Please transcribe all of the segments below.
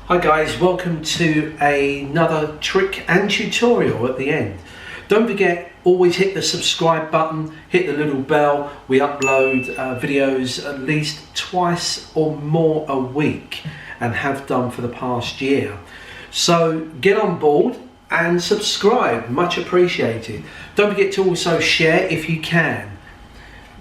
Hi guys, welcome to another trick and tutorial at the end. Don't forget, always hit the subscribe button, hit the little bell. We upload videos at least twice or more a week and have done for the past year. So get on board and subscribe, much appreciated. Don't forget to also share if you can.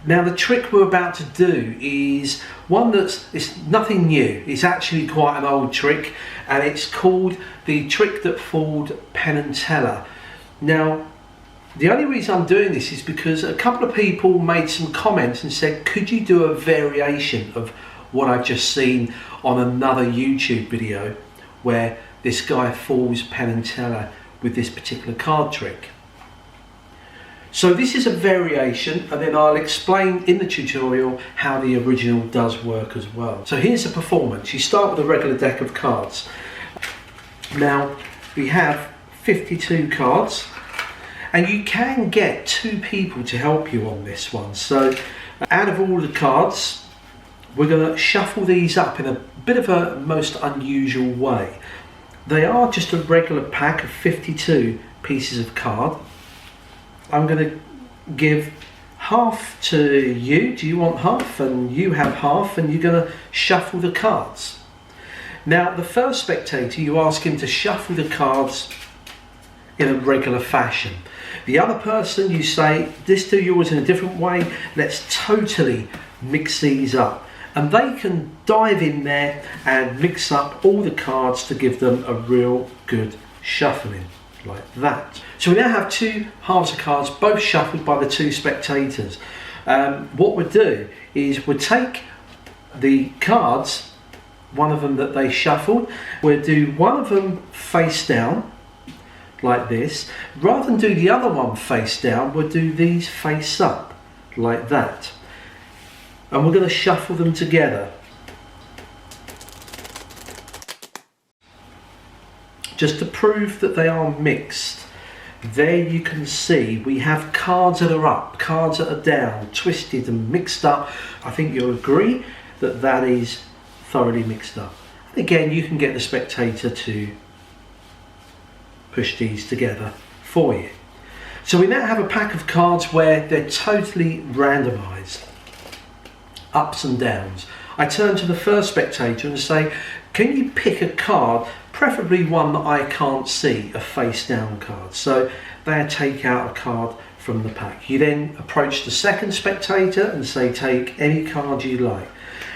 Now the trick we're about to do is one it's nothing new. It's actually quite an old trick, and it's called the trick that fooled Penn and Teller. Now the only reason I'm doing this is because a couple of people made some comments and said, could you do a variation of what I've just seen on another YouTube video where this guy fools Penn and Teller with this particular card trick. So this is a variation, and then I'll explain in the tutorial how the original does work as well. So here's the performance. You start with a regular deck of cards. Now we have 52 cards, and you can get two people to help you on this one. So out of all the cards, we're going to shuffle these up in a bit of a most unusual way. They are just a regular pack of 52 pieces of card. I'm going to give half to you. Do you want half? And you have half, and you're going to shuffle the cards. Now the first spectator, you ask him to shuffle the cards in a regular fashion. The other person, you say, this do yours in a different way. Let's totally mix these up. And they can dive in there and mix up all the cards to give them a real good shuffling, like that. So we now have two halves of cards, both shuffled by the two spectators. What we'll do is we'll take the cards, one of them that they shuffled, we'll do one of them face down, like this. Rather than do the other one face down, we'll do these face up, like that. And we're going to shuffle them together. Just to prove that they are mixed. There you can see we have cards that are up, cards that are down, twisted and mixed up. I think you'll agree that that is thoroughly mixed up. And again, you can get the spectator to push these together for you. So we now have a pack of cards where they're totally randomized. Ups and downs. I turn to the first spectator and say, can you pick a card, preferably one that I can't see, a face down card? So they take out a card from the pack. You then approach the second spectator and say, take any card you like,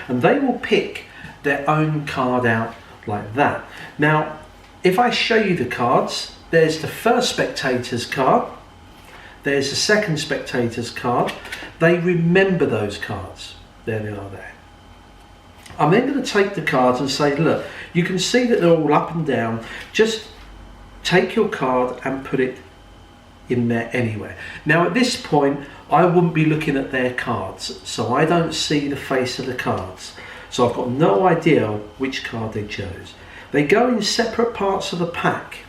and they will pick their own card out like that. Now if I show you the cards, there's the first spectator's card, there's the second spectator's card. They remember those cards. There they are there. I'm then going to take the cards and say, look, you can see that they're all up and down. Just take your card and put it in there anywhere. Now at this point, I wouldn't be looking at their cards, so I don't see the face of the cards. So I've got no idea which card they chose. They go in separate parts of the pack.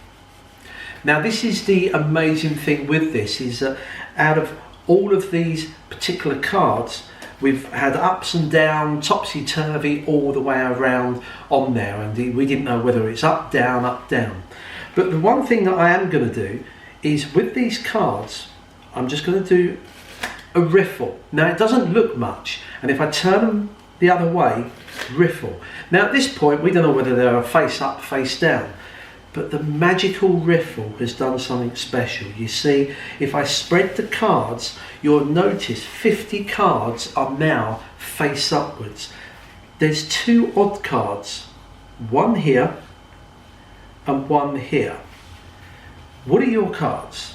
Now this is the amazing thing with this, is that out of all of these particular cards, we've had ups and down, topsy-turvy all the way around on there, and we didn't know whether it's up, down, up, down. But the one thing that I am going to do is with these cards, I'm just going to do a riffle. Now it doesn't look much, and if I turn them the other way, riffle. Now at this point we don't know whether they're face up, face down, but the magical riffle has done something special. You see, if I spread the cards, you'll notice 50 cards are now face upwards. There's two odd cards, one here and one here. What are your cards?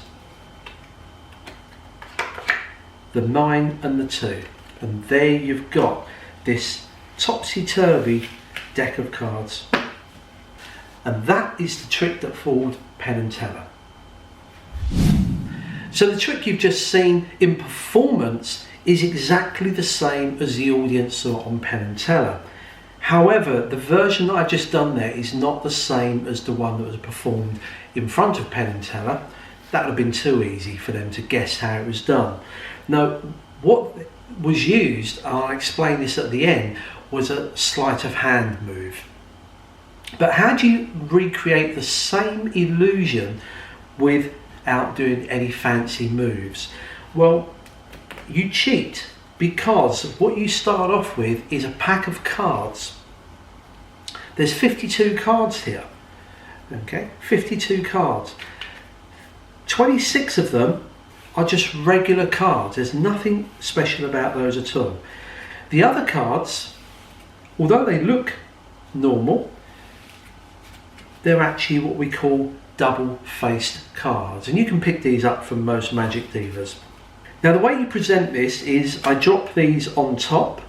The 9 and the 2. And there you've got this topsy-turvy deck of cards. And that is the trick that fooled Penn and Teller. So the trick you've just seen in performance is exactly the same as the audience saw on Penn and Teller. However, the version that I've just done there is not the same as the one that was performed in front of Penn and Teller. That would have been too easy for them to guess how it was done. Now, what was used, and I'll explain this at the end, was a sleight of hand move. But how do you recreate the same illusion without doing any fancy moves? Well, you cheat, because what you start off with is a pack of cards. There's 52 cards here, okay, 52 cards. 26 of them are just regular cards. There's nothing special about those at all. The other cards, although they look normal, they're actually what we call double-faced cards, and you can pick these up from most magic dealers. Now the way you present this is I drop these on top.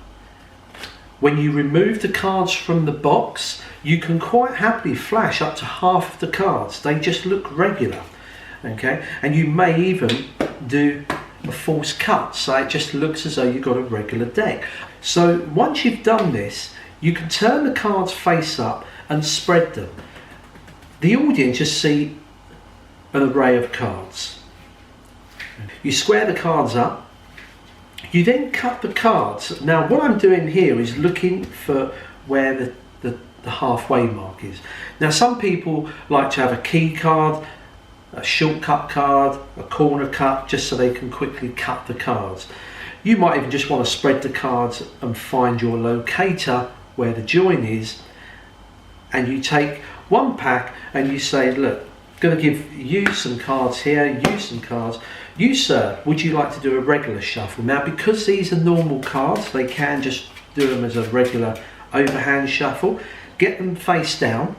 When you remove the cards from the box, you can quite happily flash up to half of the cards. They just look regular, okay? And you may even do a false cut, so it just looks as though you've got a regular deck. So once you've done this, you can turn the cards face up and spread them. The audience just see an array of cards. You square the cards up, you then cut the cards. Now what I'm doing here is looking for where the halfway mark is. Now some people like to have a key card, a shortcut card, a corner cut, just so they can quickly cut the cards. You might even just want to spread the cards and find your locator where the join is, and you take one pack and you say, look, I'm going to give you some cards here, you some cards. You, sir, would you like to do a regular shuffle? Now, because these are normal cards, they can just do them as a regular overhand shuffle. Get them face down.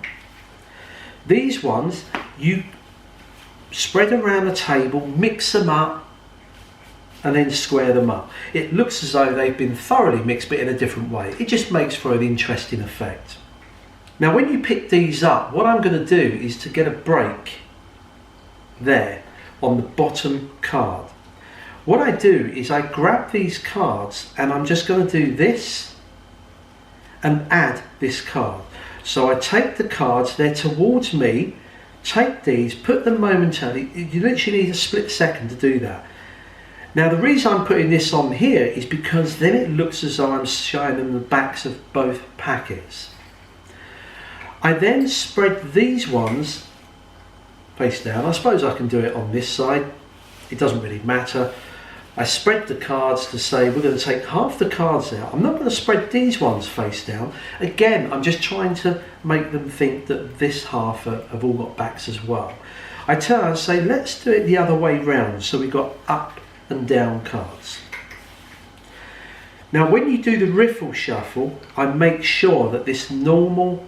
These ones, you spread around the table, mix them up, and then square them up. It looks as though they've been thoroughly mixed, but in a different way. It just makes for an interesting effect. Now, when you pick these up, what I'm going to do is to get a break there on the bottom card. What I do is I grab these cards and I'm just going to do this and add this card. So I take the cards, they're towards me, take these, put them momentarily. You literally need a split second to do that. Now the reason I'm putting this on here is because then it looks as though I'm showing them the backs of both packets. I then spread these ones face down. I suppose I can do it on this side, it doesn't really matter. I spread the cards to say we're going to take half the cards out. I'm not going to spread these ones face down. Again, I'm just trying to make them think that this half have all got backs as well. I turn and say let's do it the other way round, so we've got up and down cards. Now when you do the riffle shuffle, I make sure that this normal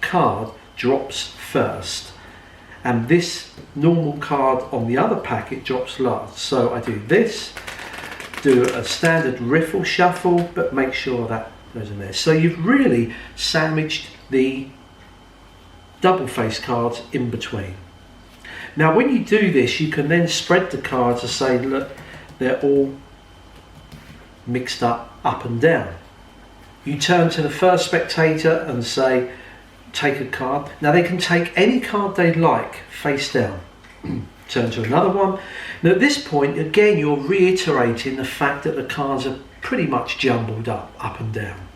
card drops first and this normal card on the other packet drops last. So I do this, do a standard riffle shuffle, but make sure that goes in there. So you've really sandwiched the double face cards in between. Now when you do this, you can then spread the cards and say, look, they're all mixed up and down. You turn to the first spectator and say, take a card. Now they can take any card they like face down. Turn to another one. Now at this point, again, you're reiterating the fact that the cards are pretty much jumbled up and down.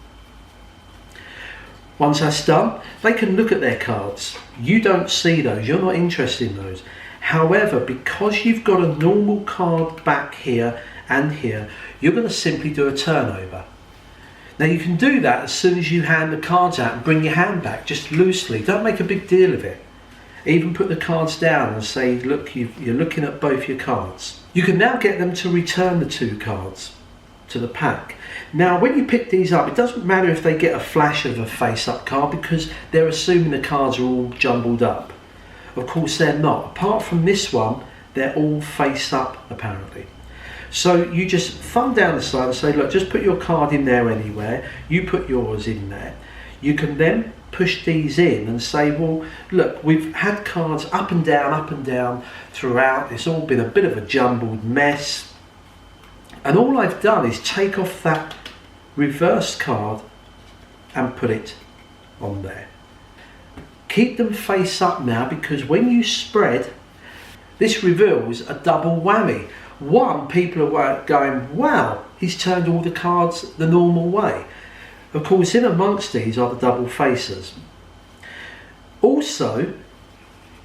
Once that's done, they can look at their cards. You don't see those, you're not interested in those. However, because you've got a normal card back here and here, you're going to simply do a turnover. Now you can do that as soon as you hand the cards out and bring your hand back, just loosely. Don't make a big deal of it. Even put the cards down and say, look, you're looking at both your cards. You can now get them to return the two cards to the pack. Now when you pick these up, it doesn't matter if they get a flash of a face-up card because they're assuming the cards are all jumbled up. Of course they're not. Apart from this one, they're all face-up apparently. So you just thumb down the side and say, look, just put your card in there anywhere. You put yours in there. You can then push these in and say, well, look, we've had cards up and down throughout. It's all been a bit of a jumbled mess. And all I've done is take off that reverse card and put it on there. Keep them face up now, because when you spread, this reveals a double whammy. One, people are going, wow, he's turned all the cards the normal way. Of course, in amongst these are the double faces. Also,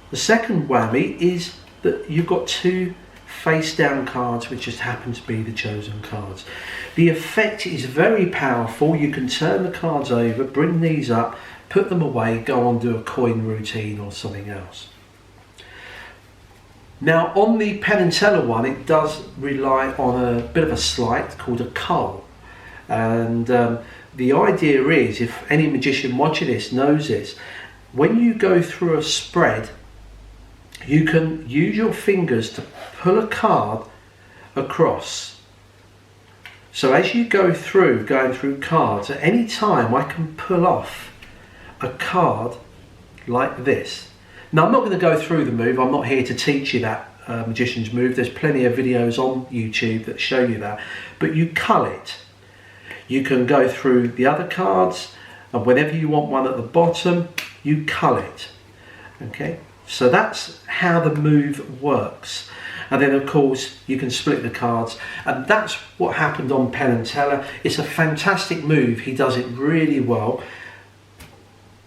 the second whammy is that you've got 2 face down cards which just happen to be the chosen cards. The effect is very powerful. You can turn the cards over, bring these up, put them away, go on, do a coin routine or something else. Now on the Penn and Teller one, it does rely on a bit of a sleight called a cull, and the idea is, if any magician watching this knows this, when you go through a spread, you can use your fingers to pull a card across. So as you go through, going through cards, at any time I can pull off a card like this. Now I'm not going to go through the move, I'm not here to teach you that magician's move. There's plenty of videos on YouTube that show you that, but you cull it. You can go through the other cards, and whenever you want one at the bottom, you cull it. Okay, so that's how the move works. And then of course you can split the cards, and that's what happened on Penn and Teller. It's a fantastic move, he does it really well,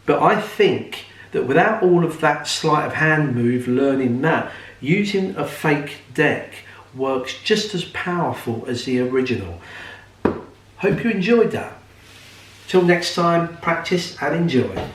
but I think that without all of that sleight of hand move, learning that, using a fake deck works just as powerful as the original. Hope you enjoyed that. Till next time, practice and enjoy.